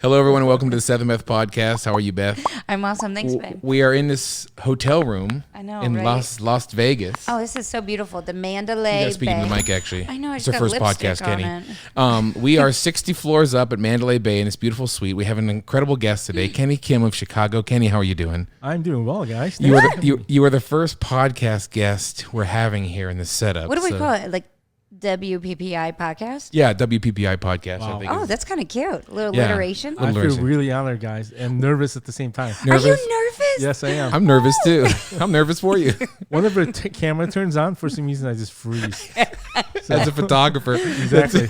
Hello, everyone, and welcome to the Seth and Beth podcast. How are you, Beth? I'm awesome. Thanks, babe. We are in this hotel room in right? Las Vegas. Oh, this is so beautiful. The Mandalay Yeah, speaking Bay. to the mic, actually. I know. I It's just our got first lipstick podcast, on Kenny. We are 60 floors up at Mandalay Bay in this beautiful suite. We have an incredible guest today, Kenny Kim of Chicago. Kenny, how are you doing? I'm doing well, guys. You are the first podcast guest we're having here in this setup. What do we call it? Like WPPI podcast? Yeah, WPPI podcast. Wow. I think Oh, is- that's kind of cute. A little Yeah. alliteration. I feel Listen. really honored, guys, and nervous at the same time. Nervous? Are you nervous? Yes, I am. I'm nervous too. I'm nervous for you Whenever the camera turns on, for some reason, I just freeze. as a photographer. Exactly.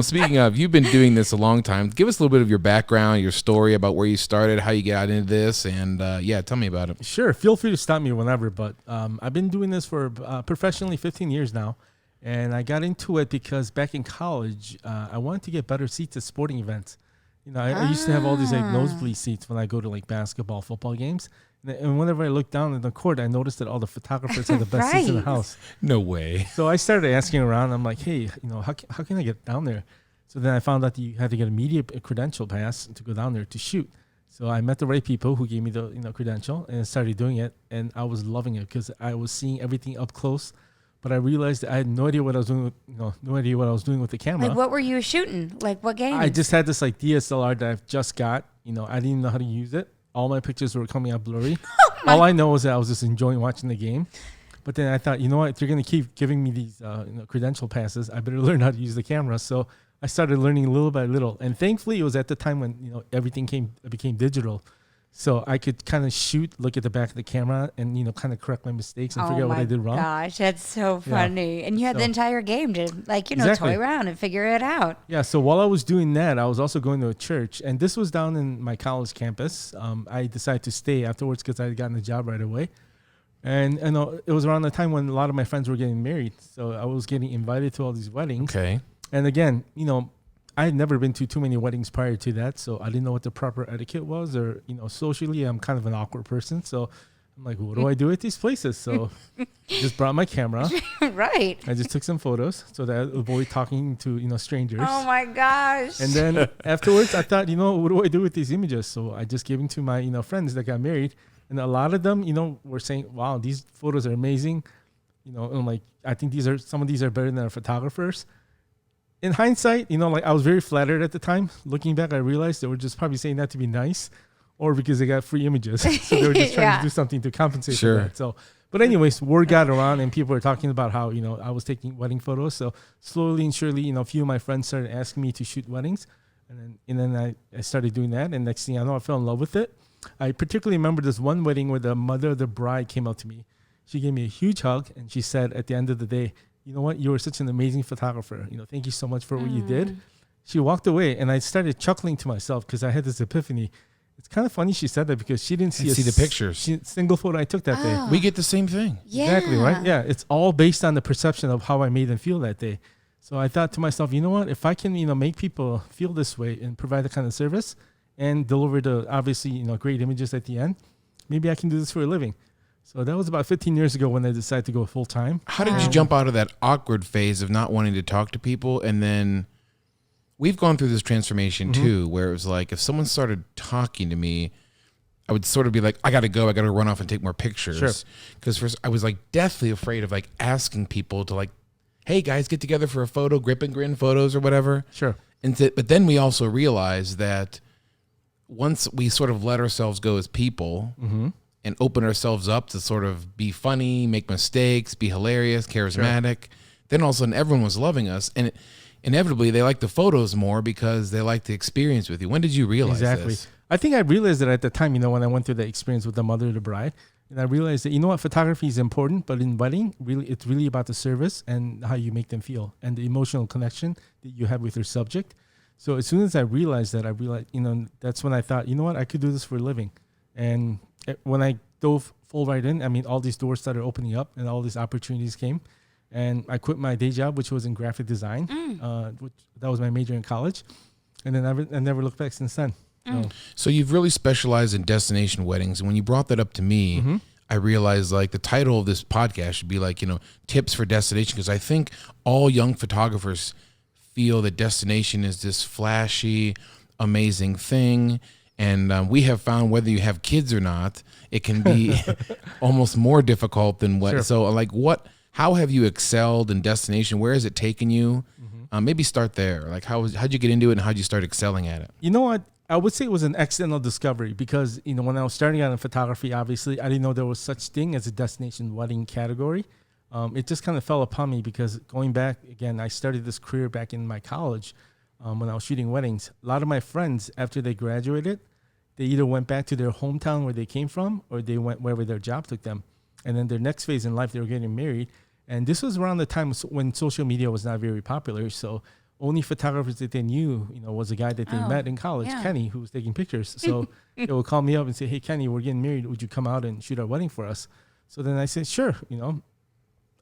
Speaking of, you've been doing this a long time. Give us a little bit of your background, your story about where you started, how you got into this, and tell me about it. Sure. Feel free to stop me whenever, but I've been doing this for professionally 15 years now. And I got into it because back in college, I wanted to get better seats at sporting events. You know, I used to have all these like nosebleed seats when I go to like basketball, football games. And whenever I looked down at the court, I noticed that all the photographers had the best seats in the Right. house. No way. So I started asking around. I'm like, hey, how can I get down there? So then I found out that you had to get a media credential pass to go down there to shoot. So I met the right people who gave me the credential and started doing it. And I was loving it because I was seeing everything up close. But I realized that I had no idea what I was doing with, no idea what I was doing with the camera. Like, what were you shooting? Like, what game? I just had this like DSLR that I've just got. I didn't even know how to use it. All my pictures were coming out blurry. All I know is that I was just enjoying watching the game. But then I thought, you know what? If you're going to keep giving me these credential passes, I better learn how to use the camera. So I started learning little by little. And thankfully, it was at the time when everything became digital. So I could kind of shoot, look at the back of the camera, and kind of correct my mistakes and figure out what I did wrong. Oh my gosh, that's so funny. And you had the So- entire game to Exactly. toy around and figure it out. Yeah, so while I was doing that, I was also going to a church, and this was down in my college campus. I decided to stay afterwards because I had gotten a job right away. And it was around the time when a lot of my friends were getting married, so I was getting invited to all these weddings. Okay. And again, I had never been to too many weddings prior to that, so I didn't know what the proper etiquette was, or socially, I'm kind of an awkward person, so I'm like, what do I do at these places? So just brought my camera. Right. I just took some photos so that I would avoid talking to strangers. Oh my gosh. And then afterwards, I thought, what do I do with these images? So I just gave them to my friends that got married, and a lot of them were saying, wow, these photos are amazing. And like, I think some of these are better than our photographers. In hindsight, I was very flattered at the time. Looking back, I realized they were just probably saying that to be nice, or because they got free images. So they were just trying to do something to compensate for that. So, but anyways, word got around, and people were talking about how I was taking wedding photos. So slowly and surely, a few of my friends started asking me to shoot weddings, and then I started doing that. And next thing I know, I fell in love with it. I particularly remember this one wedding where the mother of the bride came up to me. She gave me a huge hug, and she said at the end of the day, you know what? You were such an amazing photographer. Thank you so much for what you did. She walked away, and I started chuckling to myself because I had this epiphany. It's kind of funny she said that because she didn't see the pictures. Single photo I took that day. We get the same thing. Yeah. Exactly, right? Yeah, it's all based on the perception of how I made them feel that day. So I thought to myself, you know what? If I can, make people feel this way and provide the kind of service and deliver the obviously, great images at the end, maybe I can do this for a living. So that was about 15 years ago when I decided to go full time. How did you jump out of that awkward phase of not wanting to talk to people? And then we've gone through this transformation too, where it was like, if someone started talking to me, I would sort of be like, I got to go. I got to run off and take more pictures. Sure. Because first I was like deathly afraid of like asking people to like, hey guys, get together for a photo, grip and grin photos or whatever. Sure. But then we also realized that once we sort of let ourselves go as people and open ourselves up to sort of be funny, make mistakes, be hilarious, charismatic, then all of a sudden everyone was loving us. And inevitably they like the photos more because they like the experience with you. When did you realize this? I think I realized that at the time, when I went through the experience with the mother of the bride, and I realized that, photography is important, but in wedding, it's really about the service and how you make them feel and the emotional connection that you have with your subject. So as soon as I realized that, that's when I thought, you know what, I could do this for a living. And when I dove full right in, all these doors started opening up and all these opportunities came. And I quit my day job, which was in graphic design. That was my major in college. And then I never looked back since then. So you've really specialized in destination weddings. And when you brought that up to me, I realized like the title of this podcast should be like, tips for destination. Because I think all young photographers feel that destination is this flashy, amazing thing. And we have found whether you have kids or not, it can be almost more difficult than what. Sure. So like how have you excelled in destination? Where has it taken you? Maybe start there. Like how'd you get into it and how'd you start excelling at it? You know what? I would say it was an accidental discovery because, when I was starting out in photography, obviously, I didn't know there was such thing as a destination wedding category. It just kind of fell upon me because going back, again, I started this career back in my college when I was shooting weddings. A lot of my friends, after they graduated, they either went back to their hometown where they came from or they went wherever their job took them. And then their next phase in life, they were getting married. And this was around the time when social media was not very popular. So only photographers that they knew, was a guy that they met in college, yeah. Kenny, who was taking pictures. So they would call me up and say, "Hey, Kenny, we're getting married. Would you come out and shoot our wedding for us?" So then I said, "Sure."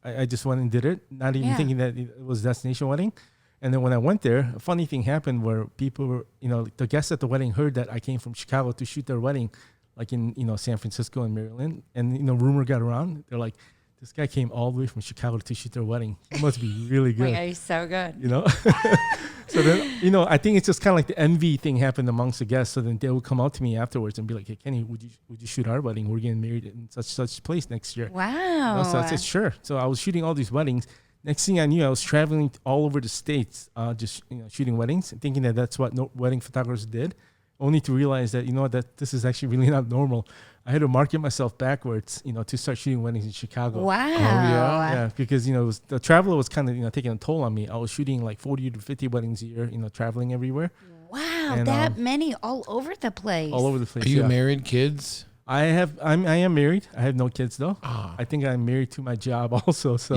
I just went and did it, not even thinking that it was a destination wedding. And then when I went there, a funny thing happened where people were, the guests at the wedding heard that I came from Chicago to shoot their wedding, like in, San Francisco and Maryland. And, rumor got around. They're like, "This guy came all the way from Chicago to shoot their wedding. He must be really good." Like, he's so good. So then, I think it's just kind of like the envy thing happened amongst the guests. So then they would come out to me afterwards and be like, "Hey, Kenny, would you shoot our wedding? We're getting married in such place next year." Wow. So I said, "Sure." So I was shooting all these weddings. Next thing I knew, I was traveling all over the States, just shooting weddings, thinking that that's what wedding photographers did, only to realize that that this is actually really not normal. I had to market myself backwards, to start shooting weddings in Chicago. Wow. Yeah, because the travel was kind of taking a toll on me. I was shooting like 40 to 50 weddings a year, traveling everywhere. Wow, And, that many all over the place. All over the place. Are you married, kids? I am married. I have no kids though. I think I'm married to my job also. So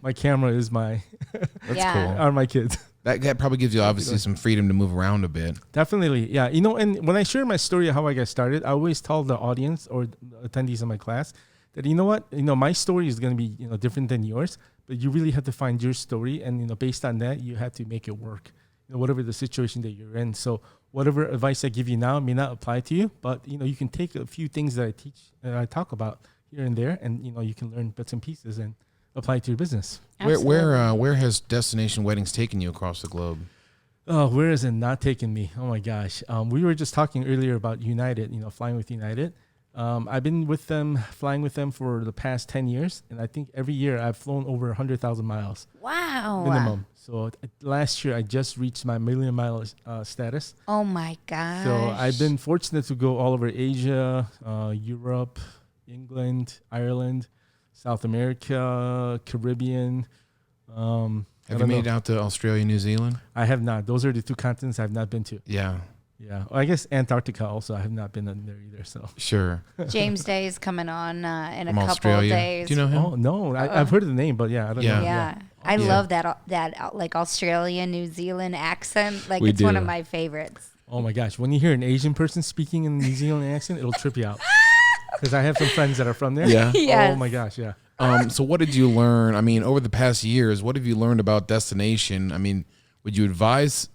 my camera is my That's cool. are my kids. That probably gives you obviously some freedom to move around a bit. Definitely, yeah. And when I share my story of how I got started, I always tell the audience or the attendees of my class that my story is going to be different than yours, but you really have to find your story, and based on that, you have to make it work. Whatever the situation that you're in. So whatever advice I give you now may not apply to you, but you can take a few things that I teach, I talk about here and there, and you can learn bits and pieces and apply it to your business. Where has destination weddings taken you across the globe? Oh, where has it not taken me? Oh my gosh. We were just talking earlier about United, flying with United. I've been flying with them for the past 10 years. And I think every year I've flown over 100,000 miles. Wow. Minimum. So last year I just reached my million-mile status. Oh my gosh. So I've been fortunate to go all over Asia, Europe, England, Ireland, South America, Caribbean. Have you made it out to Australia, New Zealand? I have not. Those are the two continents I've not been to. Yeah. Yeah. Well, I guess Antarctica also. I have not been in there either. So Sure. James Day is coming on in a From couple Australia. of days. Do you know him? Oh no, I've heard of the name, but I don't know. Yeah. I love that like Australian, New Zealand accent. Like, it's one of my favorites. Oh my gosh, when you hear an Asian person speaking in a New Zealand accent, it'll trip you out. Because I have some friends that are from there. Yeah. Yes. Oh my gosh, yeah. So what did you learn? I mean, over the past years, what have you learned about destination? I mean, would you advise?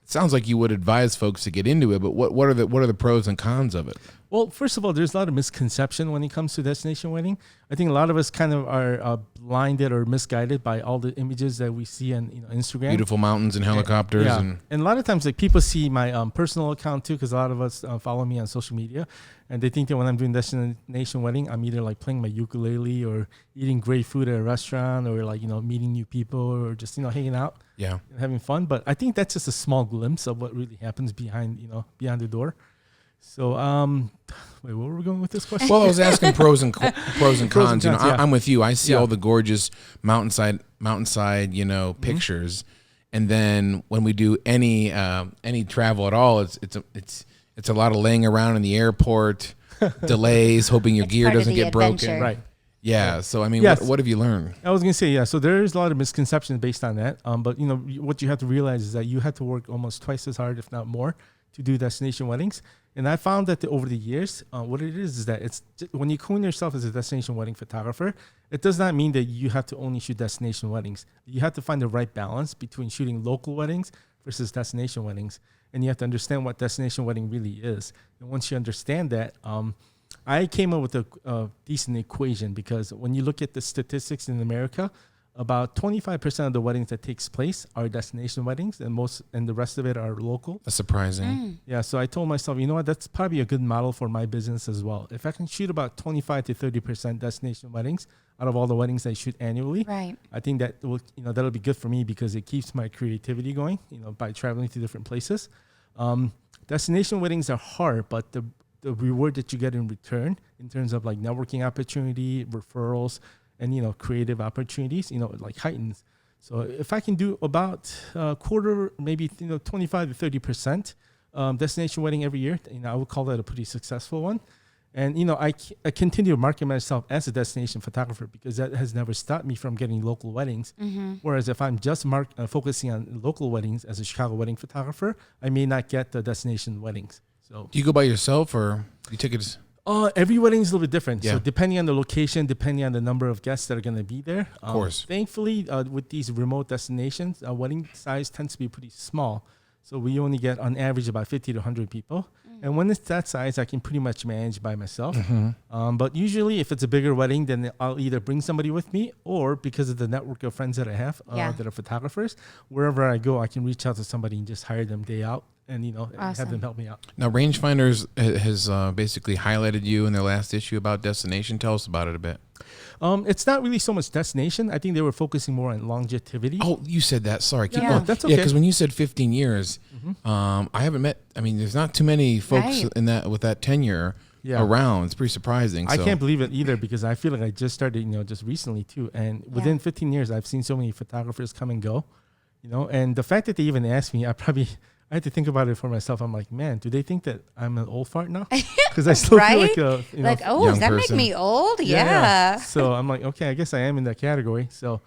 It sounds like you would advise folks to get into it, but what are the pros and cons of it? Well, first of all, there's a lot of misconception when it comes to destination wedding. I think a lot of us kind of are blinded or misguided by all the images that we see on Instagram. Beautiful mountains and helicopters. Yeah. And a lot of times, like, people see my personal account too, because a lot of us follow me on social media, and they think that when I'm doing destination wedding, I'm either like playing my ukulele or eating great food at a restaurant, or like meeting new people, or just hanging out, yeah, and having fun. But I think that's just a small glimpse of what really happens behind the door. So, wait, where were we going with this question? Well, I was asking pros and cons. Yeah. I'm with you. I see all the gorgeous mountainside, pictures, and then when we do any travel at all, it's a lot of laying around in the airport, delays, hoping your gear part of doesn't the get broken. adventure. Right. Yeah. So I mean, Yes. what have you learned? I was gonna say, yeah. So there is a lot of misconceptions based on that. But what you have to realize is that you have to work almost twice as hard, if not more, to do destination weddings. And I found that over the years, what it is that it's when you coin yourself as a destination wedding photographer, it does not mean that you have to only shoot destination weddings. You have to find the right balance between shooting local weddings versus destination weddings, and you have to understand what destination wedding really is. And once you understand that, I came up with a decent equation, because when you look at the statistics in America, about 25% of the weddings that takes place are destination weddings, and the rest of it are local. That's surprising. Yeah, so I told myself, you know what, that's probably a good model for my business as well. If I can shoot about 25 to 30% destination weddings out of all the weddings I shoot annually, right, I think that will, that'll be good for me because it keeps my creativity going, by traveling to different places. Destination weddings are hard, but the reward that you get in return in terms of like networking opportunity, referrals, and creative opportunities, like heightens. So if I can do about a quarter, maybe 25 to 30% destination wedding every year, I would call that a pretty successful one. And I continue to market myself as a destination photographer because that has never stopped me from getting local weddings. Whereas if I'm just focusing on local weddings as a Chicago wedding photographer, I may not get the destination weddings. So do you go by yourself or you take it? Every wedding is a little bit different. Yeah. So depending on the location, depending on the number of guests that are going to be there. Of course. Thankfully, with these remote destinations, wedding size tends to be pretty small. So we only get on average about 50 to 100 people. And when it's that size, I can pretty much manage by myself. But usually if it's a bigger wedding, then I'll either bring somebody with me or because of the network of friends that I have that are photographers, wherever I go, I can reach out to somebody and just hire them day out and, have them help me out. Now, Rangefinders has basically highlighted you in their last issue about destination. Tell us about it a bit. It's not really so much destination. I think they were focusing more on longevity. Oh, you said that. Sorry. Keep Yeah, going. that's okay. Yeah, because when you said 15 years, I haven't met, there's not too many folks in that with that tenure around. It's pretty surprising. I can't believe it either because I feel like I just started, just recently too. And within 15 years, I've seen so many photographers come and go, and the fact that they even asked me, I had to think about it for myself. I'm like, man, do they think that I'm an old fart now? Because I still feel like does that make me old? Yeah. So I'm like, okay, I guess I am in that category. So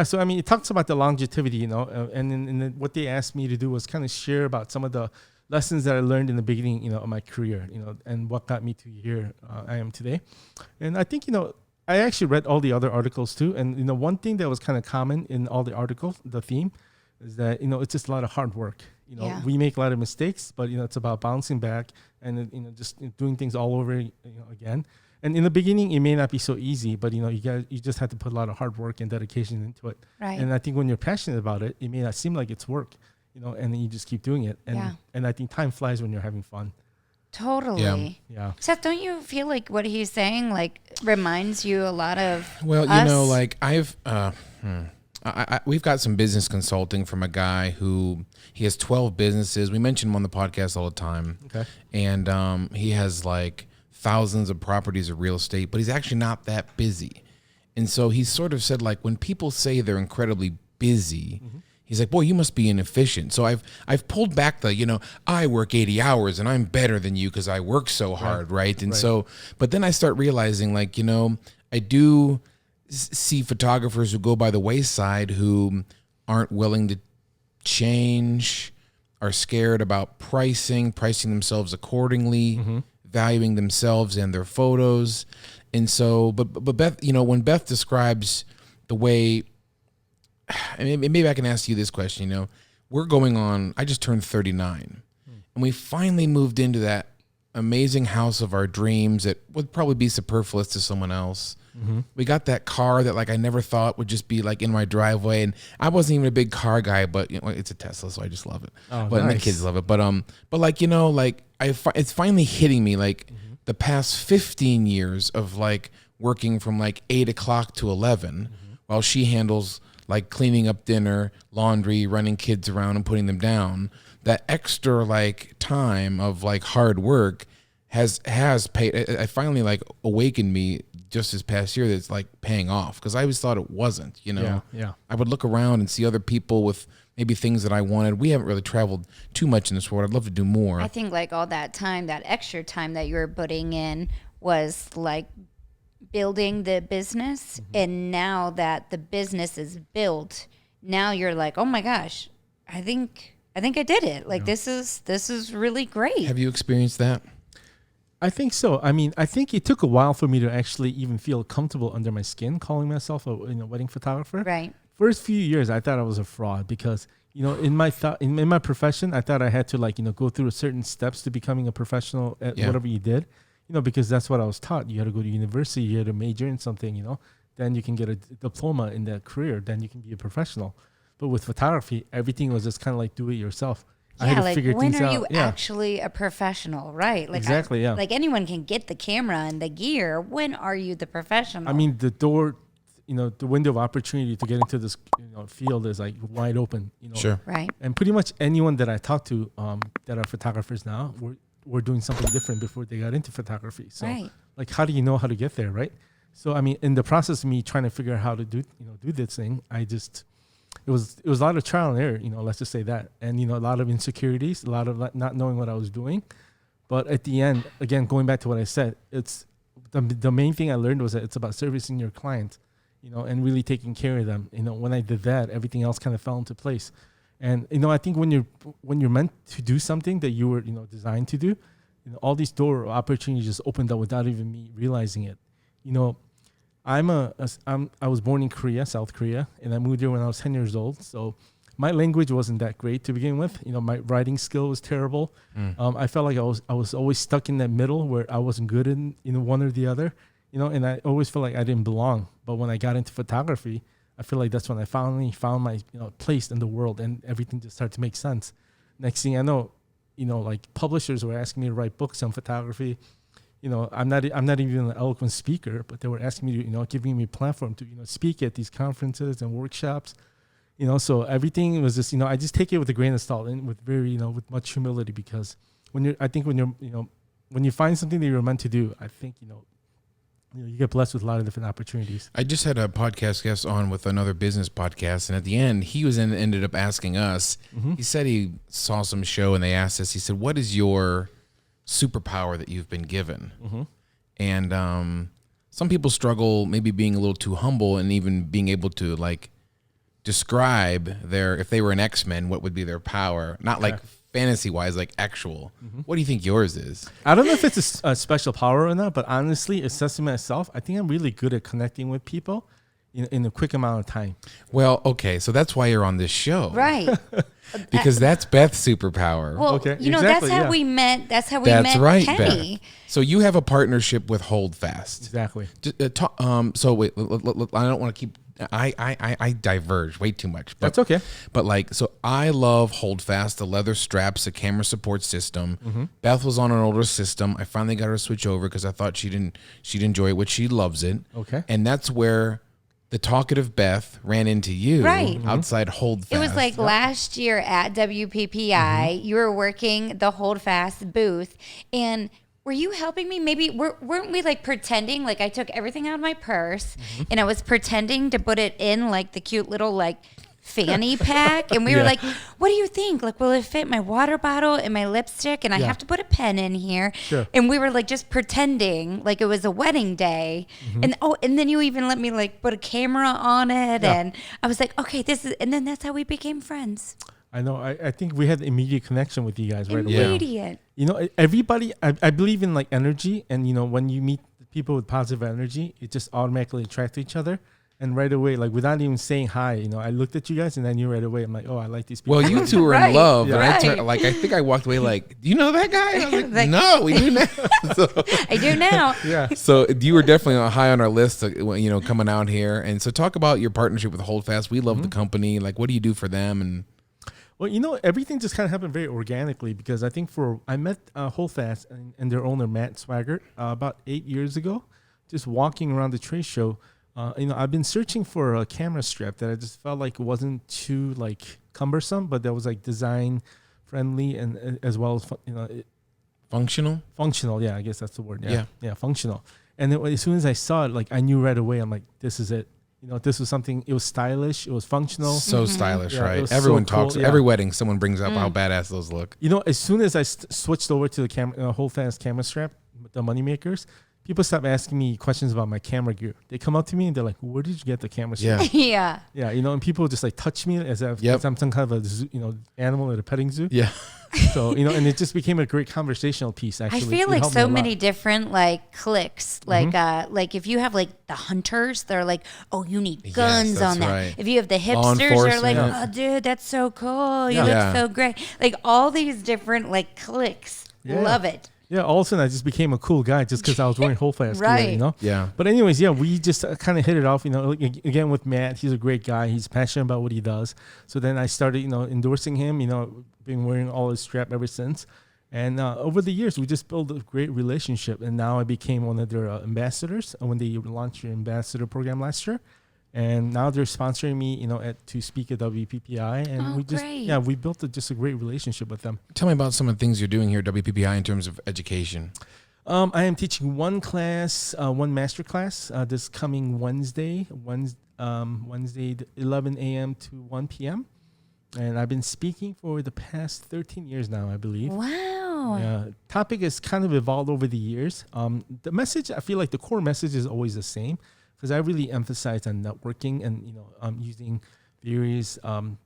so it talks about the longevity, and then what they asked me to do was kind of share about some of the lessons that I learned in the beginning, of my career, and what got me to here I am today. And I think, I actually read all the other articles too. And, one thing that was kind of common in all the articles, the theme is that, it's just a lot of hard work. We make a lot of mistakes, but it's about bouncing back and just doing things all over again. And in the beginning, it may not be so easy, but you just have to put a lot of hard work and dedication into it. Right. And I think when you're passionate about it, it may not seem like it's work, and then you just keep doing it. And I think time flies when you're having fun. Totally. Yeah. Seth, don't you feel like what he's saying reminds you a lot of Well, us? we've got some business consulting from a guy who he has 12 businesses. We mention him on the podcast all the time. Okay. And he has thousands of properties of real estate, but he's actually not that busy. And so he sort of said when people say they're incredibly busy, he's like, boy, you must be inefficient. So I've pulled back I work 80 hours and I'm better than you because I work so hard, right? And so, but then I start realizing I do see photographers who go by the wayside who aren't willing to change, are scared about pricing themselves accordingly, valuing themselves and their photos. And so, but Beth, when Beth describes the way, maybe I can ask you this question, we're going on, I just turned 39 and we finally moved into that amazing house of our dreams that would probably be superfluous to someone else. We got that car that I never thought would just be in my driveway, and I wasn't even a big car guy, but it's a Tesla, so I just love it. Oh, but nice. My kids love it. But it's finally hitting me the past 15 years of working from 8 o'clock to 11, while she handles cleaning up dinner, laundry, running kids around and putting them down. That extra time of hard work has paid. It finally awakened me just this past year that it's paying off, because I always thought it wasn't. Yeah. I would look around and see other people with maybe things that I wanted. We haven't really traveled too much in this world. I'd love to do more. I think all that time, that extra time that you were putting in was building the business. And now that the business is built, now you're oh my gosh, I think I did it. This is really great. Have you experienced that? I think so. I think it took a while for me to actually even feel comfortable under my skin calling myself a wedding photographer. Right. First few years, I thought I was a fraud because in my profession, I thought I had to go through certain steps to becoming a professional at whatever you did. Because that's what I was taught. You had to go to university, you had to major in something. then you can get a diploma in that career, then you can be a professional. But with photography, everything was just kind of like do it yourself. I had to like figure when things are out. you actually a professional, right? Like Exactly, yeah. Like anyone can get the camera and the gear. When are you the professional? I mean, the door, the window of opportunity to get into this, field is like wide open. Sure. Right. And pretty much anyone that I talk to, that are photographers now, were doing something different before they got into photography. So, Right. like, how do you know how to get there, right? So, I mean, in the process of me trying to figure out how to do this thing, it was a lot of trial and error, let's just say that. And, a lot of insecurities, a lot of not knowing what I was doing. But at the end, again, going back to what I said, it's the main thing I learned was that it's about servicing your client, and really taking care of them. When I did that, everything else kind of fell into place. And, I think when you're meant to do something that you were, designed to do, all these door opportunities just opened up without even me realizing it. I was born in Korea, South Korea, and I moved here when I was 10 years old. So my language wasn't that great to begin with. My writing skill was terrible. I felt like I was always stuck in that middle where I wasn't good in one or the other. And I always felt like I didn't belong. But when I got into photography, I feel like that's when I finally found my place in the world, and everything just started to make sense. Next thing I know, like publishers were asking me to write books on photography. I'm not even an eloquent speaker, but they were asking me to, giving me a platform to, speak at these conferences and workshops. So everything was just, I just take it with a grain of salt and with very, with much humility, because when you find something that you're meant to do, I think, you get blessed with a lot of different opportunities. I just had a podcast guest on with another business podcast, and at the end, he ended up asking us. He said he saw some show, and they asked us. He said, "What is your superpower that you've been given?" And some people struggle maybe being a little too humble and even being able to like describe if they were an X-Men, what would be their power? Not like fantasy wise, like actual. What do you think yours is? I don't know if it's a special power or not, but honestly, assessing myself, I think I'm really good at connecting with people in a quick amount of time. Well, okay, so that's why you're on this show, Right. Because that's Beth's superpower. Well, Okay, that's how we met. That's how we met right, Kenny. Beth. So you have a partnership with Holdfast. Exactly. So wait, I don't want to keep. I diverge way too much. But, That's okay. But so I love Holdfast, the leather straps, the camera support system. Beth was on an older system. I finally got her to switch over because I thought she'd enjoy it, which she loves it. Okay. And that's where the talkative Beth ran into you outside Holdfast. It was like last year at WPPI. You were working the Holdfast booth, and were you helping me? Maybe weren't we like pretending? Like I took everything out of my purse and I was pretending to put it in like the cute little like fanny pack, and we were like, "What do you think? Like, will it fit my water bottle and my lipstick? And I have to put a pen in here." Sure. And we were like just pretending like it was a wedding day, and then you even let me like put a camera on it, and I was like, "Okay, this is," and then that's how we became friends. I know. I think we had immediate connection with you guys right away. Immediate. Everybody, I believe in like energy, and when you meet people with positive energy, it just automatically attracts each other. And right away, like without even saying hi, I looked at you guys and I knew right away. I'm like, oh, I like these people. Well, you two were in Right, love, and right. I think I walked away like, "Do you know that guy?" And I was like, "No, we do now." I do now. Yeah. So you were definitely high on our list, coming out here. And so talk about your partnership with Holdfast. We love the company. Like, what do you do for them? And Well, everything just kind of happened very organically, because I think I met Holdfast and their owner, Matt Swaggart, about 8 years ago, just walking around the trade show. I've been searching for a camera strap that I just felt like it wasn't too like cumbersome, but that was like design friendly and as well as functional. Functional, yeah, I guess that's the word. Yeah. Functional. And then as soon as I saw it, like I knew right away. I'm like, this is it. This was something. It was stylish. It was functional. So stylish, Yeah, it right? was Everyone so cool, talks. yeah. Every wedding, someone brings up how badass those look. As soon as I switched over to the camera, Holdfast camera strap, the moneymakers, people stop asking me questions about my camera gear. They come up to me and they're like, "Where did you get the camera strap?" Yeah. Yeah, and people just like touch me as if I'm some kind of a zoo, animal at a petting zoo. Yeah. So and it just became a great conversational piece. I Actually, feel It like helped me so a lot. many different like cliques. Like if you have like the hunters, they're like, "Oh, you need guns that's on that." right. If you have the Law hipsters, they're like, enforcement. "Oh, dude, that's so cool. You Yeah. look Yeah. so great." Like all these different like cliques. Yeah. Love it. Yeah, all of a sudden I just became a cool guy just because I was wearing Holdfast gear, you know? Yeah. But anyways, yeah, we just kind of hit it off, you know, again with Matt. He's a great guy. He's passionate about what he does. So then I started, you know, endorsing him, you know, been wearing all his strap ever since. And over the years, we just built a great relationship. And now I became one of their ambassadors when they launched their ambassador program last year. And now they're sponsoring me, you know, to speak at WPPI, and great. we built just a great relationship with them. Tell me about some of the things you're doing here at WPPI in terms of education. I am teaching one class, one master class, this coming Wednesday, 11 a.m. to 1 p.m. And I've been speaking for the past 13 years now, I believe. Wow. Yeah, topic has kind of evolved over the years. The message, I feel like the core message is always the same, because I really emphasize on networking and, you know, using various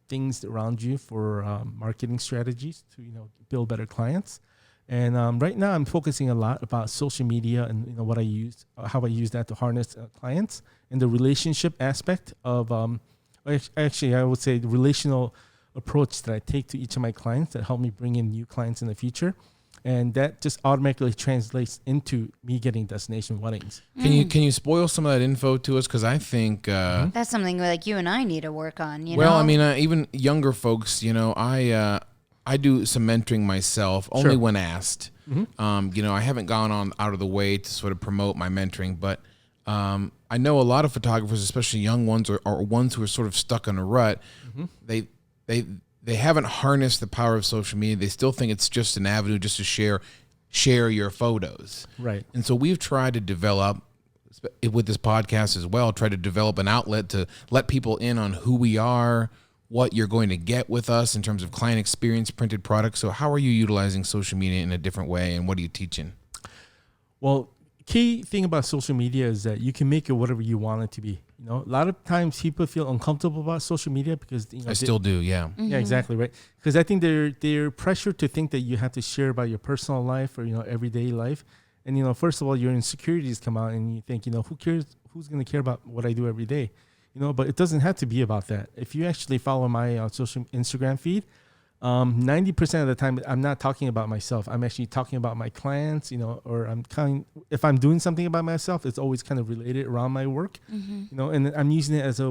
things around you for marketing strategies to, you know, build better clients. And right now I'm focusing a lot about social media and, you know, what I use, how I use that to harness clients, and the relationship aspect of, actually I would say the relational approach that I take to each of my clients that help me bring in new clients in the future. And that just automatically translates into me getting destination weddings. Can you spoil some of that info to us? Because I think That's something like you and I need to work on. You know? I mean, even younger folks, you know, I do some mentoring myself only when asked. Mm-hmm. You know, I haven't gone on out of the way to sort of promote my mentoring, but I know a lot of photographers, especially young ones or ones who are sort of stuck in a rut. Mm-hmm. They haven't harnessed the power of social media. They still think it's just an avenue just to share your photos. Right. And so we've tried to develop, with this podcast as well, try to develop an outlet to let people in on who we are, what you're going to get with us in terms of client experience, printed products. So how are you utilizing social media in a different way, and what are you teaching? Well, key thing about social media is that you can make it whatever you want it to be. You know, a lot of times people feel uncomfortable about social media because, you know, I still do, yeah. Mm-hmm. Yeah, exactly, right. Because I think they're pressured to think that you have to share about your personal life or, you know, everyday life. And, you know, first of all, your insecurities come out and you think, you know, who cares? Who's going to care about what I do every day? You know, but it doesn't have to be about that. If you actually follow my social Instagram feed, 90% of the time I'm not talking about myself. I'm actually talking about my clients, you know, or if I'm doing something about myself, it's always kind of related around my work, you know, and I'm using it as a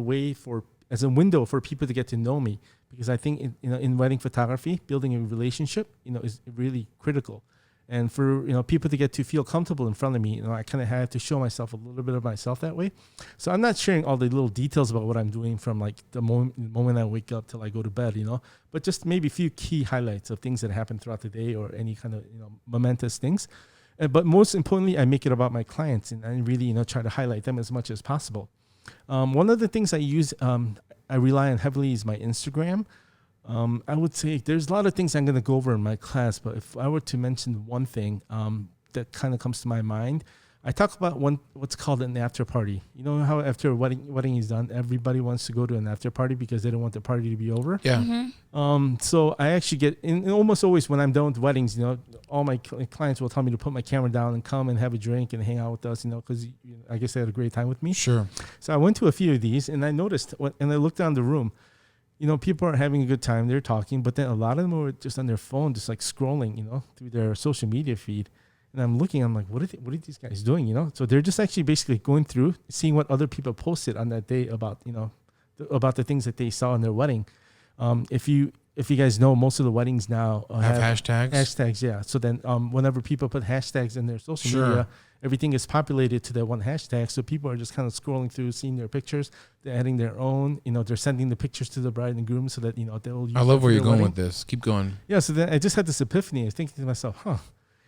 window for people to get to know me, because I think, you know, in wedding photography, building a relationship, you know, is really critical. And for, you know, people to get to feel comfortable in front of me, you know, I kind of had to show myself a little bit of myself that way. So I'm not sharing all the little details about what I'm doing from like the moment I wake up till I go to bed, you know, but just maybe a few key highlights of things that happen throughout the day or any kind of, you know, momentous things. But most importantly, I make it about my clients, and I really, you know, try to highlight them as much as possible. One of the things I use, I rely on heavily is my Instagram. I would say there's a lot of things I'm going to go over in my class, but if I were to mention one thing that kind of comes to my mind, I talk about what's called an after party. You know how after a wedding is done, everybody wants to go to an after party because they don't want the party to be over? Yeah. Mm-hmm. So I actually get, in almost always when I'm done with weddings, you know, all my clients will tell me to put my camera down and come and have a drink and hang out with us, you know, because I guess they had a great time with me. Sure. So I went to a few of these, and I noticed, and I looked down the room, you know, people are having a good time. They're talking, but then a lot of them were just on their phone, just like scrolling, you know, through their social media feed. And I'm looking, I'm like, what are these guys doing, you know? So they're just actually basically going through, seeing what other people posted on that day about, you know, about the things that they saw in their wedding. If you guys know, most of the weddings now have hashtags. Hashtags, yeah. So then whenever people put hashtags in their social media, everything is populated to that one hashtag. So people are just kind of scrolling through, seeing their pictures. They're adding their own. You know, they're sending the pictures to the bride and groom so that, you know, they'll use I love where you're going wedding. with this. Keep going. Yeah, so then I just had this epiphany. I was thinking to myself,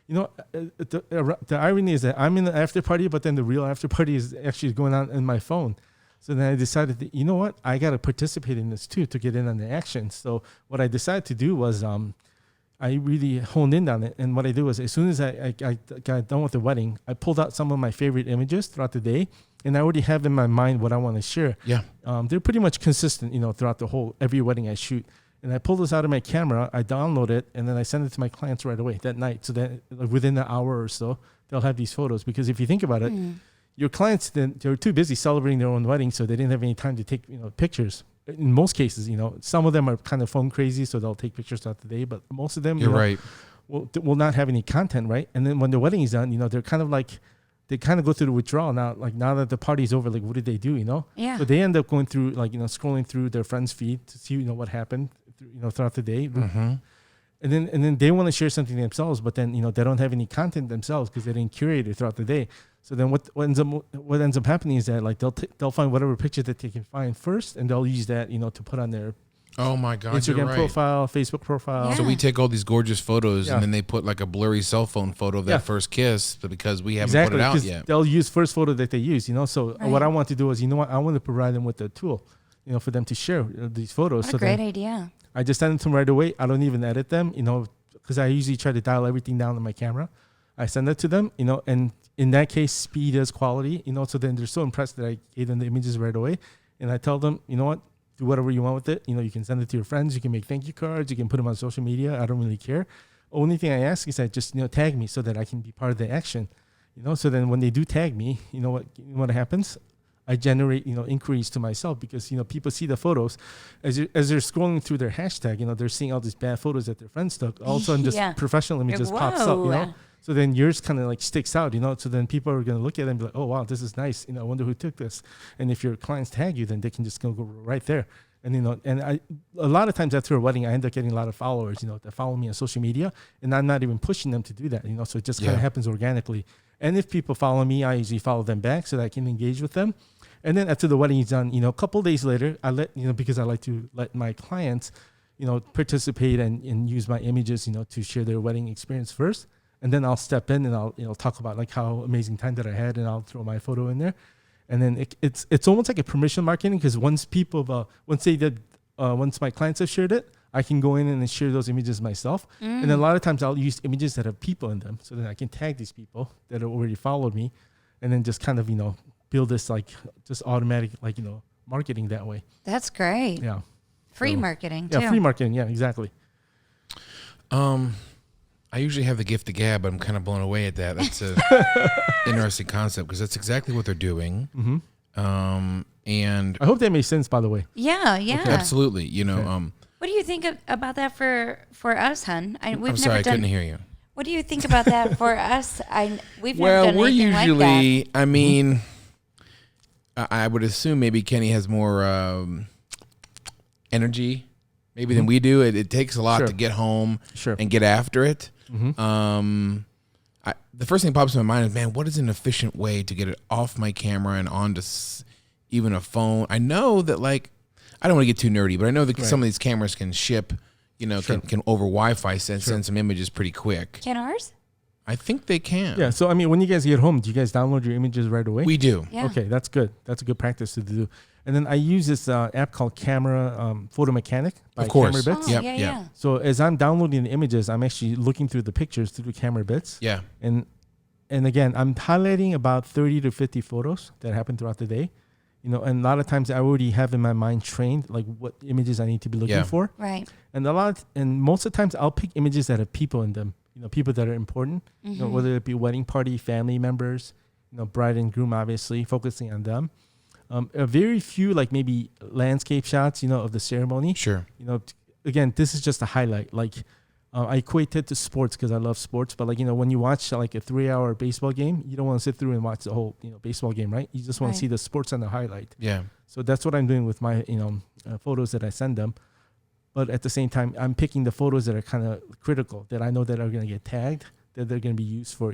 you know, the irony is that I'm in the after party, but then the real after party is actually going on in my phone. So then I decided that, you know what, I got to participate in this too to get in on the action. So what I decided to do was I really honed in on it. And what I did was, as soon as I got done with the wedding, I pulled out some of my favorite images throughout the day. And I already have in my mind what I want to share. Yeah. They're pretty much consistent, you know, throughout every wedding I shoot. And I pull this out of my camera, I download it, and then I send it to my clients right away that night. So that within an hour or so, they'll have these photos. Because if you think about it, your clients, they're too busy celebrating their own wedding, so they didn't have any time to take, you know, pictures. In most cases, you know, some of them are kind of phone crazy, so they'll take pictures throughout the day. But most of them, You're right. will not have any content, right? And then when the wedding is done, they're kind of like, they kind of go through the withdrawal now. Like now that the party's over, like what did they do? Yeah. So they end up going through like scrolling through their friends' feed to see what happened throughout the day. Mm-hmm. And then they want to share something themselves, but then they don't have any content themselves because they didn't curate it throughout the day. So then what ends up happening is that like they'll find whatever picture that they can find first, and they'll use that to put on their Oh my God, Instagram you're right. profile, Facebook profile. Yeah. So we take all these gorgeous photos Yeah. and then they put like a blurry cell phone photo of that Yeah. first kiss, but because we haven't Exactly, put it out 'cause yet. they'll use first photo that they use. So Right. what I want to do is, I want to provide them with the tool, for them to share these photos. What So a great then idea. I just send them to them right away. I don't even edit them, because I usually try to dial everything down on my camera. I send it to them, and in that case, speed is quality, so then they're so impressed that I gave them the images right away. And I tell them, you know what, do whatever you want with it. You can send it to your friends. You can make thank you cards. You can put them on social media. I don't really care. Only thing I ask is that just, tag me so that I can be part of the action, so then when they do tag me, what happens? I generate, inquiries to myself because, people see the photos as they're scrolling through their hashtag, they're seeing all these bad photos that their friends took. All of a sudden, just Yeah. professional images pops up, Whoa. So then yours kind of like sticks out, So then people are going to look at it and be like, oh, wow, this is nice. I wonder who took this. And if your clients tag you, then they can just go right there. And, a lot of times after a wedding, I end up getting a lot of followers, that follow me on social media. And I'm not even pushing them to do that, So it just kind of happens organically. And if people follow me, I usually follow them back so that I can engage with them. And then after the wedding is done, a couple days later, I let, because I like to let my clients, participate and use my images, to share their wedding experience first. And then I'll step in and I'll, talk about like how amazing time that I had, and I'll throw my photo in there. And then it's almost like a permission marketing, because once my clients have shared it, I can go in and share those images myself. And then a lot of times I'll use images that have people in them, so then I can tag these people that have already followed me, and then just kind of, build this like just automatic, like, marketing that way. That's great. Yeah. Free So, marketing too. Yeah, free marketing. Yeah, exactly. I usually have the gift of gab, but I'm kind of blown away at that. That's a interesting concept because that's exactly what they're doing. Mm-hmm. And I hope that makes sense, by the way. Yeah, yeah. absolutely, What do you think about that for us, hun? We've I'm sorry, I never done. couldn't hear you. What do you think about that for us? We've never Well, done we're anything like usually. that. I mean, I would assume maybe Kenny has more energy, maybe than we do. It takes a lot Sure. to get home Sure. and get after it. Mm-hmm. The first thing that pops in my mind is, man, what is an efficient way to get it off my camera and onto even a phone? I know that, like, I don't want to get too nerdy, but I know that some of these cameras can ship, Sure. can over Wi-Fi send some images pretty quick. Can ours? I think they can. Yeah. So, I mean, when you guys get home, do you guys download your images right away? We do. Yeah. Okay, that's good. That's a good practice to do. And then I use this app called Camera Photo Mechanic by Of course. Camera Bits. Oh, Yep, yeah, yep. yeah. So as I'm downloading the images, I'm actually looking through the pictures through Camera Bits. Yeah. And again, I'm highlighting about 30 to 50 photos that happen throughout the day. And a lot of times I already have in my mind trained like what images I need to be looking for. Right. And most of the times I'll pick images that have people in them, people that are important, whether it be wedding party, family members, bride and groom, obviously focusing on them. A very few, like maybe landscape shots, of the ceremony. Sure. Again, this is just a highlight. Like I equate it to sports because I love sports, but like, when you watch like a 3-hour baseball game, you don't want to sit through and watch the whole, baseball game, right? You just want to see the sports on the highlight. Yeah. So that's what I'm doing with my, photos that I send them. But at the same time, I'm picking the photos that are kind of critical, that I know that are going to get tagged, that they're going to be used for,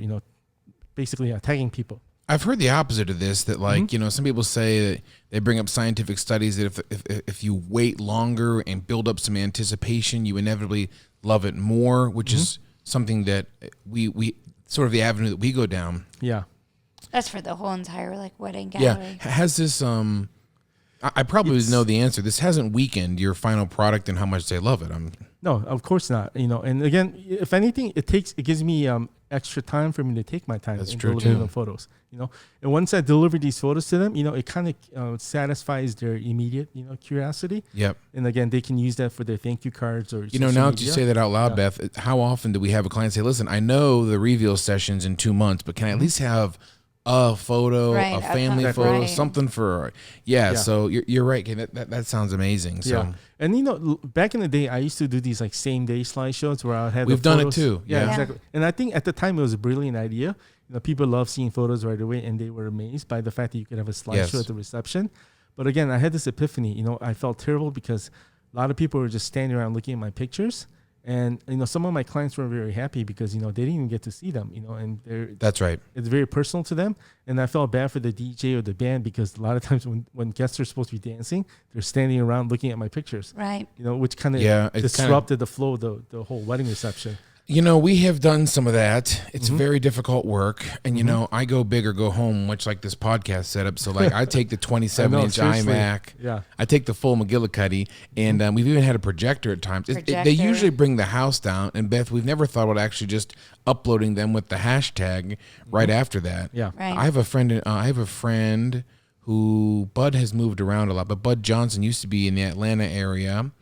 basically tagging people. I've heard the opposite of this, that like, some people say that they bring up scientific studies that if you wait longer and build up some anticipation, you inevitably love it more, which is something that we sort of the avenue that we go down. Yeah. That's for the whole entire like wedding gallery. Yeah. Has this, I probably know the answer. This hasn't weakened your final product and how much they love it. No, of course not. And again, if anything, it gives me extra time for me to take my time. That's in true, delivering too. the photos. And once I deliver these photos to them, it kind of satisfies their immediate, curiosity. Yep. And again, they can use that for their thank you cards or. Now that you say that out loud, Yeah. Beth, how often do we have a client say, "Listen, I know the reveal session's in 2 months, but can I at least have a photo, Right, a family a photo, right. something for, So you're right. Okay, that sounds amazing. So Yeah. And back in the day, I used to do these like same day slideshows where I had we've the done photos. it too. Yeah, Yeah. exactly. And I think at the time it was a brilliant idea. People love seeing photos right away, and they were amazed by the fact that you could have a slideshow at the reception. But again, I had this epiphany. I felt terrible because a lot of people were just standing around looking at my pictures. And, some of my clients weren't very happy because, they didn't even get to see them, and That's right. It's very personal to them. And I felt bad for the DJ or the band because a lot of times when guests are supposed to be dancing, they're standing around looking at my pictures. Right. Which kind of disrupted the flow of the whole wedding reception. We have done some of that. It's very difficult work. And, I go big or go home, much like this podcast setup. So, like, I take the 27-inch iMac. Yeah. I take the full McGillicuddy. And we've even had a projector at times. They usually bring the house down. And, Beth, we've never thought about actually just uploading them with the hashtag right after that. Yeah. Right. I have a friend who Bud has moved around a lot. But Bud Johnson used to be in the Atlanta area,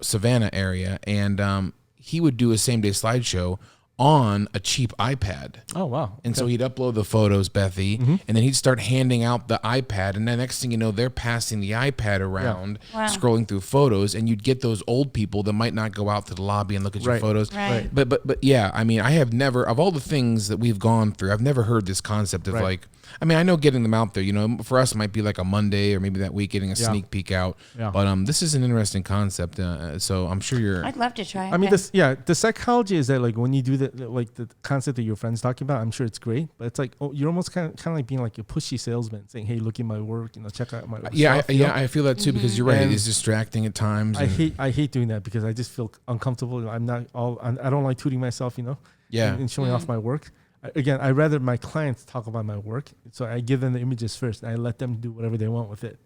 Savannah area. And he would do a same-day slideshow on a cheap iPad. Oh, wow. And so he'd upload the photos, Bethy, and then he'd start handing out the iPad. And the next thing you know, they're passing the iPad around, scrolling through photos, and you'd get those old people that might not go out to the lobby and look at your photos. Right. But yeah, I mean, I have never, of all the things that we've gone through, I've never heard this concept of like, I know getting them out there, for us it might be like a Monday or maybe that week getting a sneak peek out. Yeah. But this is an interesting concept. So I'm sure I'd love to try it. I mean, the psychology is that like when you do like the concept that your friend's talking about, I'm sure it's great, but it's like, you're almost kind of like being like a pushy salesman saying, hey, look at my work, check out my stuff. I feel that too because you're right. It is distracting at times. I hate doing that because I just feel uncomfortable. I don't like tooting myself, and showing off my work. Again, I'd rather my clients talk about my work. So I give them the images first and I let them do whatever they want with it,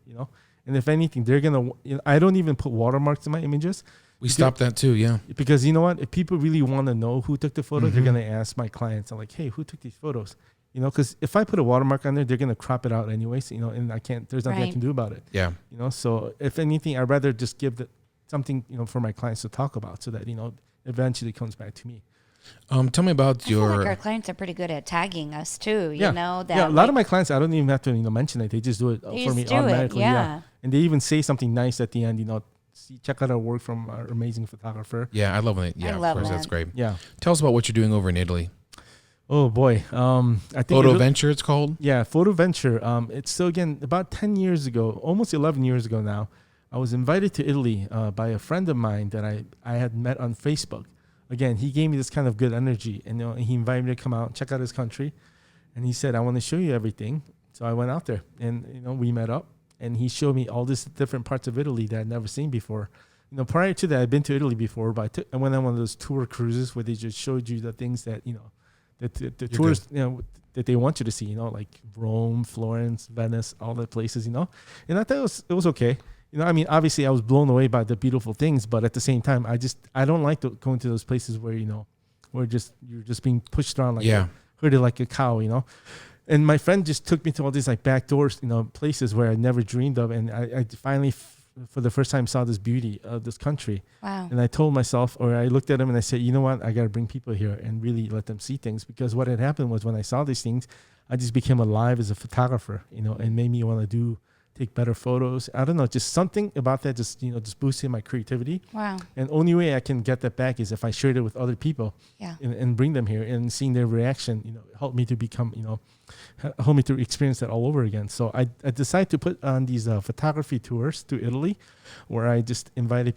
And if anything, they're going to, I don't even put watermarks in my images. We stopped that too, yeah. Because you know what? If people really want to know who took the photo, they're going to ask my clients. I'm like, hey, who took these photos? Because if I put a watermark on there, they're going to crop it out anyways, and there's nothing I can do about it. Yeah. So if anything, I'd rather just give something, for my clients to talk about so that, eventually it comes back to me. Tell me about I feel like our clients are pretty good at tagging us too. A lot of my clients, I don't even have to mention it. They just do it for me automatically. Yeah. And they even say something nice at the end. Check out our work from our amazing photographer. Yeah, I love it. Yeah, I love of course, that. that's great. Yeah. Tell us about what you're doing over in Italy. Oh boy, I think Photo Venture, it's called. Yeah, Photo Venture. It's still again about 10 years ago, almost 11 years ago now. I was invited to Italy by a friend of mine that I had met on Facebook. Again, he gave me this kind of good energy, and he invited me to come out, check out his country, and he said, "I want to show you everything." So I went out there, and we met up, and he showed me all these different parts of Italy that I'd never seen before. Prior to that, I'd been to Italy before, but I went on one of those tour cruises where they just showed you the things that that the tourists that they want you to see, like Rome, Florence, Venice, all the places, and I thought it was okay. Obviously I was blown away by the beautiful things, but at the same time, I don't like going to those places where, you're just being pushed around herded like a cow, And my friend just took me to all these like back doors, places where I never dreamed of. And I finally, for the first time, saw this beauty of this country. Wow. And I told myself, or I looked at him and I said, you know what? I got to bring people here and really let them see things, because what had happened was when I saw these things, I just became alive as a photographer, and made me want to take better photos. I don't know, just something about that just boosted my creativity. Wow. And only way I can get that back is if I shared it with other people. Yeah. And bring them here, and seeing their reaction, helped me to become, helped me to experience that all over again. So I decided to put on these photography tours to Italy, where I just invited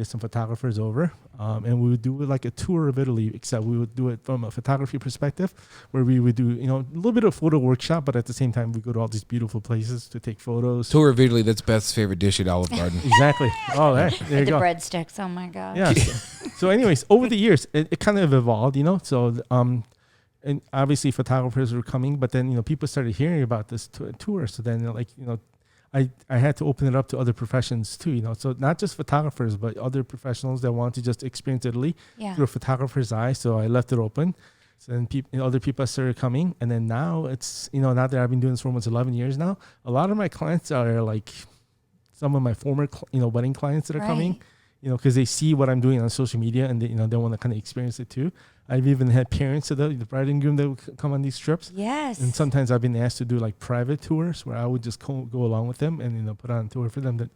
some photographers over, and we would do like a tour of Italy, except we would do it from a photography perspective, where we would do, a little bit of photo workshop, but at the same time, we go to all these beautiful places to take photos. Tour of Italy, that's Beth's favorite dish at Olive Garden. Exactly. Oh, there you go. The breadsticks, oh my God. Yeah. So anyways, over the years, it kind of evolved, so, and obviously photographers were coming, but then, people started hearing about this tour. So then I had to open it up to other professions too, so not just photographers, but other professionals that want to just experience Italy through a photographer's eye. So I left it open. So then other people started coming. And then now it's, now that I've been doing this for almost 11 years now, a lot of my clients are like some of my former, wedding clients that are coming, because they see what I'm doing on social media, and they want to kind of experience it too. I've even had parents of the bride and groom that would come on these trips. Yes. And sometimes I've been asked to do like private tours where I would just go along with them and put on a tour for them that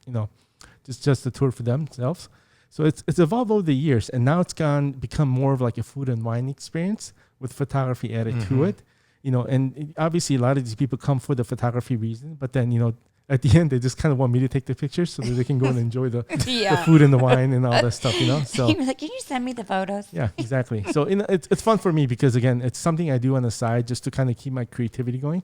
just a tour for themselves. So it's evolved over the years, and now it's become more of like a food and wine experience with photography added to it. And obviously a lot of these people come for the photography reason, but then at the end they just kind of want me to take the pictures so that they can go and enjoy the food and the wine and all that stuff. So you're like, can you send me the photos? Yeah, exactly. So it's fun for me because again, it's something I do on the side just to kind of keep my creativity going.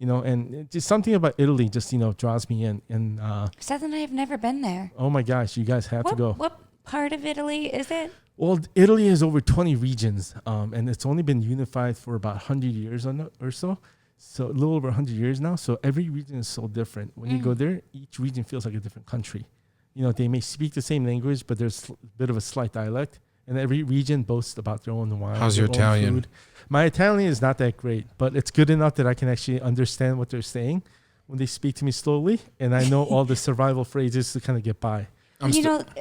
And just something about Italy just, draws me in. And Seth and I have never been there. Oh my gosh, you guys have to go. What part of Italy is it? Well, Italy has over 20 regions, and it's only been unified for about 100 years or so. So a little over 100 years now. So every region is so different. When you go there, each region feels like a different country. They may speak the same language, but there's a bit of a slight dialect. And every region boasts about their own wine. How's your Italian? Food. My Italian is not that great, but it's good enough that I can actually understand what they're saying when they speak to me slowly. And I know all the survival phrases to kind of get by.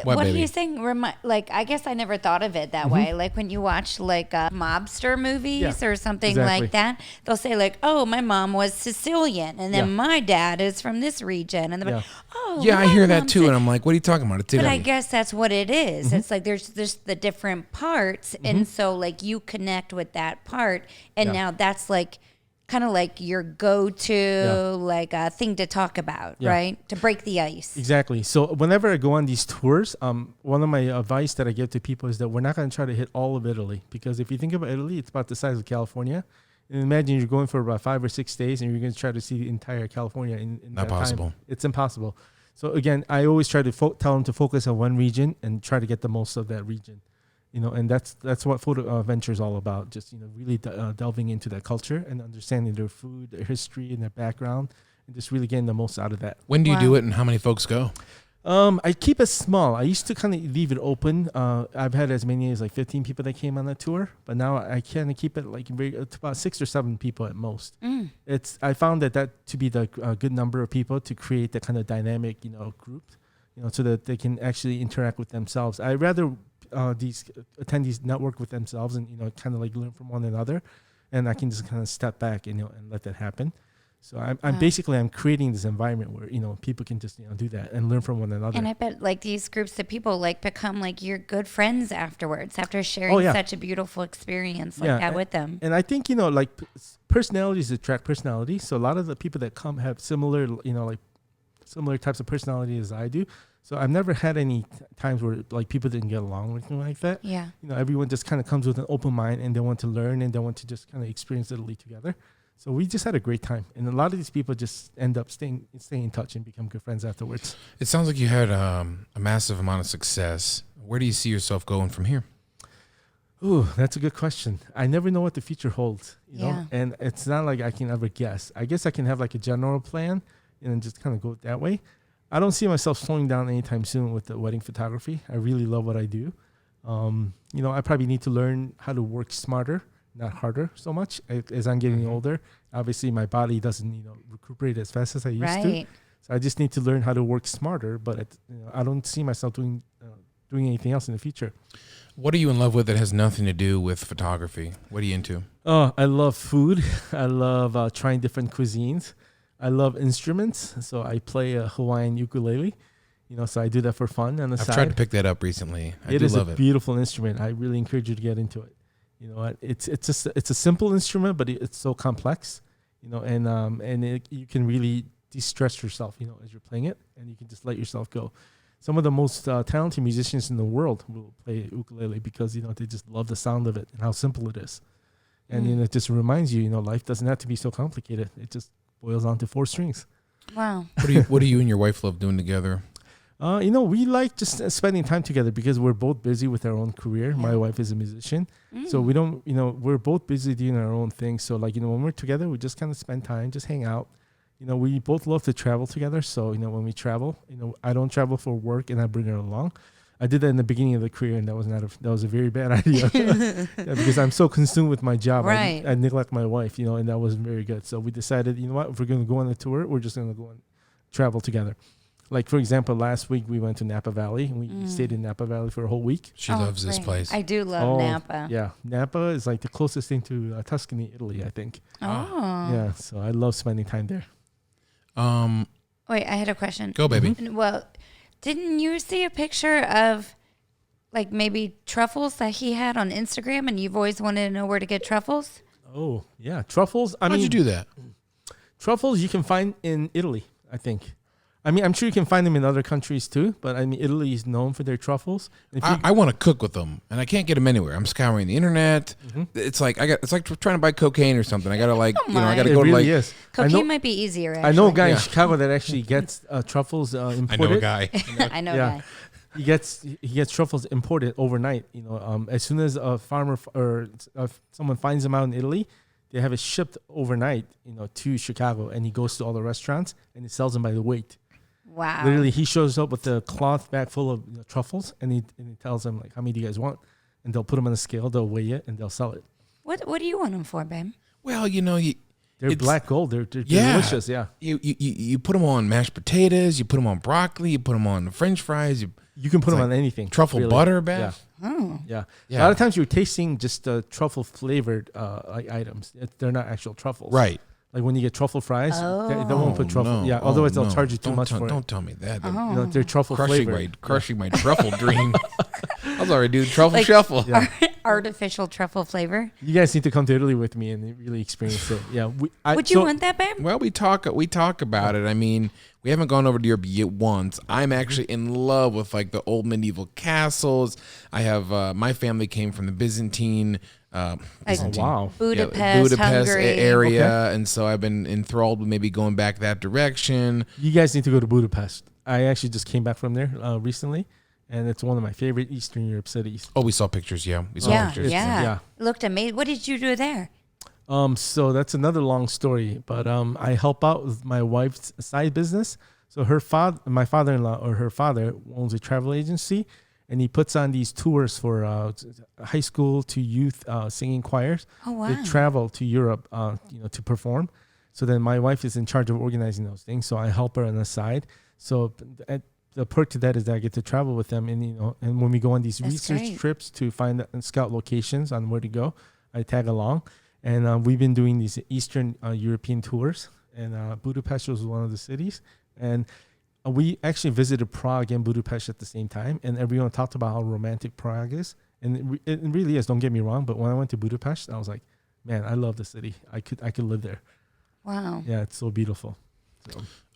What are you saying? I guess I never thought of it that way. Like when you watch like mobster movies or something like that, they'll say like, "Oh, my mom was Sicilian, and then my dad is from this region," and they're like, "Oh, yeah, I hear that too." And I'm like, "What are you talking about?" It's but I guess that's what it is. It's like there's the different parts, and so like you connect with that part, and now that's like kind of like your go-to like a thing to talk about, right? To break the ice. Exactly. So whenever I go on these tours, one of my advice that I give to people is that we're not going to try to hit all of Italy, because if you think about Italy, it's about the size of California. And imagine you're going for about 5 or 6 days and you're going to try to see the entire California in not that possible. Time. It's impossible. So again, I always try to tell them to focus on one region and try to get the most of that region. And that's what photo venture is all about. Just really delving into that culture and understanding their food, their history, and their background, and just really getting the most out of that. When do you do it, and how many folks go? I keep it small. I used to kind of leave it open. I've had as many as like 15 people that came on the tour, but now I kind of keep it like it's about 6 or 7 people at most. I found that to be the good number of people to create that kind of dynamic group, so that they can actually interact with themselves. I rather these attendees network with themselves and kind of like learn from one another, and I can just kind of step back and let that happen. So I'm basically creating this environment where people can just do that and learn from one another. And I bet like these groups of people like become like your good friends afterwards after sharing such a beautiful experience like that with them. And I think like personalities attract personality. So a lot of the people that come have similar like similar types of personality as I do. So I've never had any times where like people didn't get along or anything like that. Yeah. Everyone just kind of comes with an open mind and they want to learn and they want to just kind of experience Italy together. So we just had a great time. And a lot of these people just end up staying in touch and become good friends afterwards. It sounds like you had a massive amount of success. Where do you see yourself going from here? Ooh, that's a good question. I never know what the future holds, you know? And it's not like I can ever guess. I guess I can have like a general plan and just kind of go that way. I don't see myself slowing down anytime soon with the wedding photography. I really love what I do. I probably need to learn how to work smarter, not harder so much as I'm getting older. Obviously, my body doesn't, recuperate as fast as I used to. So I just need to learn how to work smarter. But I don't see myself doing anything else in the future. What are you in love with that has nothing to do with photography? What are you into? Oh, I love food. I love trying different cuisines. I love instruments, so I play a Hawaiian ukulele, so I do that for fun on the side. I've tried to pick that up recently. It is a beautiful instrument. I really encourage you to get into it. It's a simple instrument, but it's so complex, and you can really de-stress yourself, as you're playing it, and you can just let yourself go. Some of the most talented musicians in the world will play ukulele because, they just love the sound of it and how simple it is. And, it just reminds you, life doesn't have to be so complicated. It just boils down to 4 strings. Wow. What do you and your wife love doing together? We like just spending time together because we're both busy with our own career. My wife is a musician. So we don't, we're both busy doing our own thing. So like, when we're together, we just kind of spend time, just hang out. We both love to travel together. So, when we travel, I don't travel for work and I bring her along. I did that in the beginning of the career, and that was a very bad idea because I'm so consumed with my job. Right. I neglect my wife, and that wasn't very good. So we decided, if we're going to go on a tour, we're just going to go and travel together. Like, for example, last week we went to Napa Valley. And we stayed in Napa Valley for a whole week. She loves this great. place. I do love Napa. Yeah. Napa is like the closest thing to Tuscany, Italy, I think. Oh. Yeah. So I love spending time there. Wait, I had a question. Go, baby. Well, didn't you see a picture of like maybe truffles that he had on Instagram and you've always wanted to know where to get truffles? Oh, yeah. Truffles. How'd you do that? Truffles you can find in Italy, I think. I mean, I'm sure you can find them in other countries too, but I mean, Italy is known for their truffles. I want to cook with them, and I can't get them anywhere. I'm scouring the internet. It's like it's like trying to buy cocaine or something. I gotta I gotta It go really to is. Cocaine might be easier, actually. I know a guy in Chicago that actually gets truffles imported. I know a guy. I know Yeah. that. He gets truffles imported overnight. As soon as a farmer or someone finds them out in Italy, they have it shipped overnight, to Chicago, and he goes to all the restaurants and he sells them by the weight. Wow. Literally, he shows up with a cloth bag full of truffles, and he tells them like, how many do you guys want? And they'll put them on a scale, they'll weigh it, and they'll sell it. What do you want them for, babe? Well, They're black gold. They're delicious. Yeah. You put them on mashed potatoes. You put them on broccoli. You put them on French fries. You can put them on anything. Truffle really. butter, Beth. Yeah. A lot of times you're tasting just truffle flavored items. They're not actual truffles. Right. Like when you get truffle fries, they won't put truffle. No. Yeah, otherwise they'll charge you too much for it. Don't tell me that. They're truffle flavored. Crushing my truffle dream. I was already doing truffle shuffle. Artificial truffle flavor. You guys need to come to Italy with me and really experience it. Yeah. Would you want that, babe? Well, we talk about it. I mean, we haven't gone over to Europe yet once. I'm actually in love with like the old medieval castles. I have my family came from the Byzantine. Wow. Budapest Hungary. area, and so I've been enthralled with maybe going back that direction. You guys need to go to Budapest. I actually just came back from there recently, and it's one of my favorite Eastern Europe cities. Oh, we saw pictures. Yeah, we saw pictures. Yeah. It looked amazing. What did you do there? So that's another long story, but I help out with my wife's side business. So my father-in-law or her father owns a travel agency, and he puts on these tours for high school to youth singing choirs. Oh, wow. They travel to Europe, to perform. So then my wife is in charge of organizing those things. So I help her on the side. So the perk to that is that I get to travel with them, and and when we go on these research trips to find and scout locations on where to go, I tag along. And we've been doing these Eastern European tours, and Budapest was one of the cities. And we actually visited Prague and Budapest at the same time, and everyone talked about how romantic Prague is. And it really is, don't get me wrong, but when I went to Budapest, I was like, man, I love the city. I could live there. Wow. Yeah, it's so beautiful.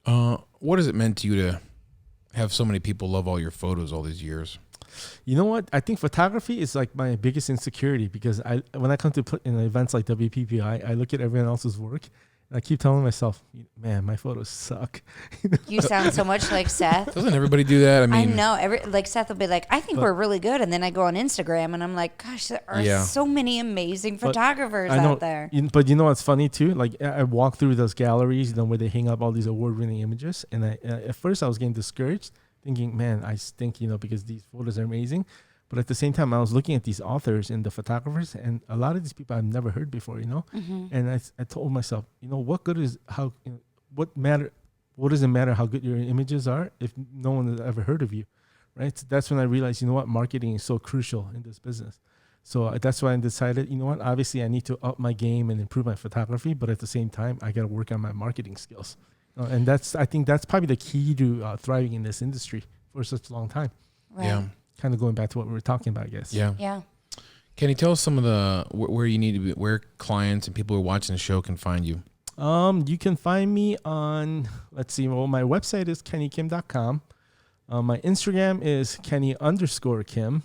So. What has it meant to you to have so many people love all your photos all these years? You know what? I think photography is like my biggest insecurity, because when I come to put in events like WPPI, I look at everyone else's work and I keep telling myself, man, my photos suck. You sound so much like Seth. Doesn't everybody do that? I mean, I know. Seth will be like, I think we're really good. And then I go on Instagram and I'm like, gosh, there are so many amazing photographers out there. But you know what's funny too? Like I walk through those galleries, where they hang up all these award-winning images. And at first I was getting discouraged, thinking, man, I stink, because these photos are amazing. But at the same time, I was looking at these authors and the photographers, and a lot of these people I've never heard before, Mm-hmm. And I told myself, what good is what does it matter how good your images are if no one has ever heard of you, right? So that's when I realized, marketing is so crucial in this business. So that's why I decided, obviously I need to up my game and improve my photography, but at the same time, I got to work on my marketing skills. And I think that's probably the key to thriving in this industry for such a long time. Right. Yeah. Kind of going back to what we were talking about, I guess. Yeah. Can you tell us some of the where you need to be, where clients and people who are watching the show can find you? You can find me on, my website is kennykim.com. My Instagram is Kenny_Kim.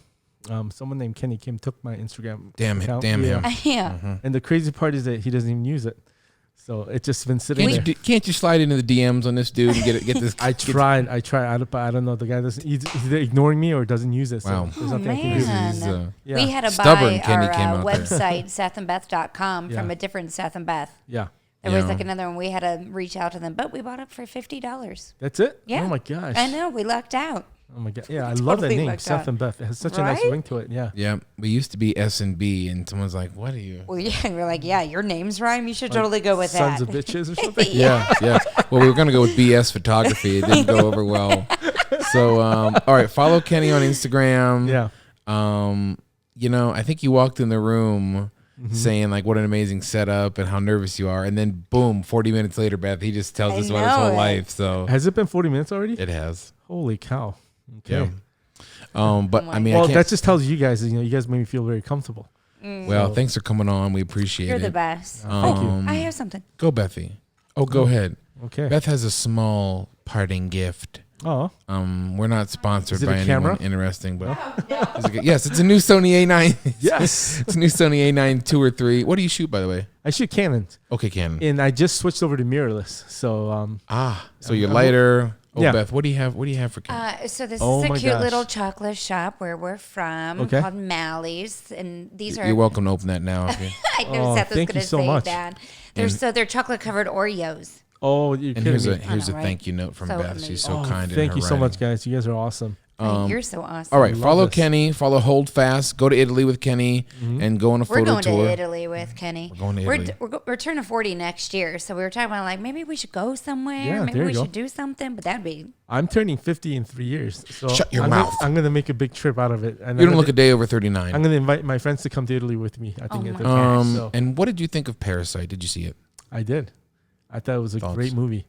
Someone named Kenny Kim took my Instagram account. Damn him. Yeah. Mm-hmm. And the crazy part is that he doesn't even use it. So it's just been sitting there. Can't you slide into the DMs on this dude and get this? I tried. I don't know. The guy doesn't. He's either ignoring me or doesn't use it. So Wow. there's nothing I can do. Man. We had to Stubborn buy Kenny our came out there. website, sethandbeth.com, from Yeah. a different Seth and Beth. Yeah. There was like another one. We had to reach out to them, but we bought it for $50. That's it? Yeah. Oh my gosh. I know. We lucked out. Oh my god! Yeah, I love that Totally name, like Seth that. and Beth. It has such a nice Right? ring to it. Yeah. Yeah, we used to be S&B, and someone's like, "What are you?" Well, yeah, we're like, yeah, your names rhyme. You should totally go with Sons that. of bitches or something. Yeah, yeah. Well, we were gonna go with BS photography. It didn't go over well. So, all right, follow Kenny on Instagram. Yeah. I think you walked in the room saying like what an amazing setup and how nervous you are, and then boom, 40 minutes later, Beth, he just tells I us about his know whole it. life. So Has it been 40 minutes already? it has. Holy cow! Okay. Yeah. But I mean, Well, I can't. that just tells you guys. You guys made me feel very comfortable. Well, thanks for coming on. We appreciate You're it. the best. Thank you. I have something. Go, Bethy. Oh, go ahead. Okay. Beth has a small parting gift. Oh. We're not sponsored Is it by a anyone camera? interesting, but yes, it's a new Sony A9. Yes. It's a new Sony A9 2 or 3. What do you shoot, by the way? I shoot Canons, Okay, Canon. and I just switched over to mirrorless. So So your lighter. Oh, Yeah. Beth, what do you have? What do you have for Canon? So this Oh is a my cute gosh. little chocolate shop where we're from Okay. called Mally's, and these are. You're welcome to open that now. If you, I knew Oh, Seth was thank going you to so say much. that. They're chocolate covered Oreos. oh, you're and kidding here's me. here's a right? thank you note from So Beth. She's so amazing. kind. in Thank her you so much, writing. guys. You guys are awesome. You're so awesome. All right, love follow this. Kenny. Follow Holdfast. Go to Italy with Kenny and go on a We're photo going tour. to Italy with Kenny. We're going to Italy. We're turning 40 next year, so we were talking about like maybe we should go somewhere. Yeah, maybe there we you go. should do something. But that'd be I'm turning 50 in 3 years. So Shut your I'm mouth. I'm gonna make a big trip out of it. And You don't look a day over 39. I'm gonna invite my friends to come to Italy with me. I think Oh at the my time. gosh. So And what did you think of Parasite? Did you see it? I did. I thought it was a Thoughts? great movie.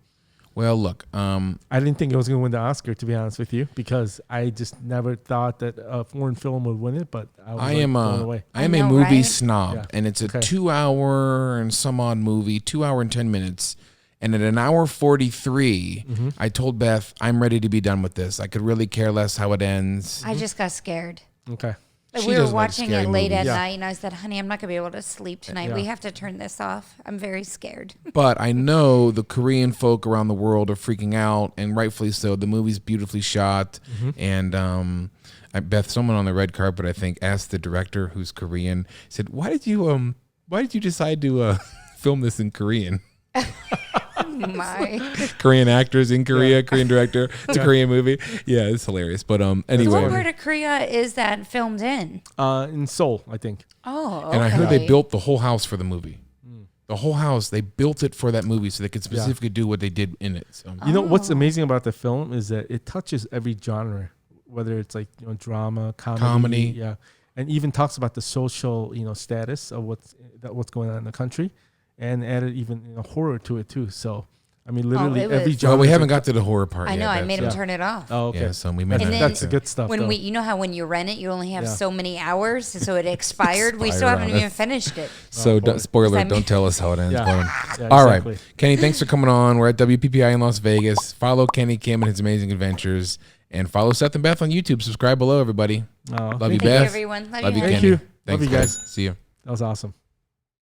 Well, look. I didn't think it was going to win the Oscar, to be honest with you, because I just never thought that a foreign film would win it. But I was blown away. I am a know, movie right? snob, Yeah. and it's a Okay. 2 hour and some odd movie, 2 hour and 10 minutes. And at an hour 43, I told Beth, I'm ready to be done with this. I could really care less how it ends. I just got scared. Okay. Like, She we were doesn't like watching scary it late at movies. Yeah. night, and I said, "Honey, I'm not gonna be able to sleep tonight. Yeah. We have to turn this off. I'm very scared." But I know the Korean folk around the world are freaking out, and rightfully so. The movie's beautifully shot, and Beth, someone on the red carpet, I think, asked the director, who's Korean, said, "Why did you decide to film this in Korean?" My. Korean actors in Korea, Korean director. It's a Korean movie. Yeah, it's hilarious. But So anyway, what part of Korea is that filmed in? In Seoul, I think. Oh, okay. and I heard they built the whole house for the movie. The whole house, they built it for that movie so they could specifically do what they did in it. So. You know what's Oh. amazing about the film is that it touches every genre, whether it's like drama, Comedy. yeah, and even talks about the social status of what's going on in the country, and added even horror to it too. So I mean, literally it every was- genre. Well, we haven't got to the horror part I yet. know. I Beth, made him so- turn it off. Oh, okay. Yeah, so we may That's, not And have that's to. the good stuff. When though. you know how when you rent it, you only have Yeah. so many hours, so it expired. We still Expired haven't on even us. finished it. So, boy. spoiler, Yes, I don't tell us how it ends. Yeah. But, Yeah, all right. exactly. Kenny, thanks for coming on. We're at WPPI in Las Vegas. Follow Kenny Kim and his amazing adventures. And follow Seth and Beth on YouTube. Subscribe below, everybody. Oh, Love you, Thank Beth. you, everyone. Love Love you, honey. Thank Kenny. you. Thanks, Love you guys. See you. that was awesome.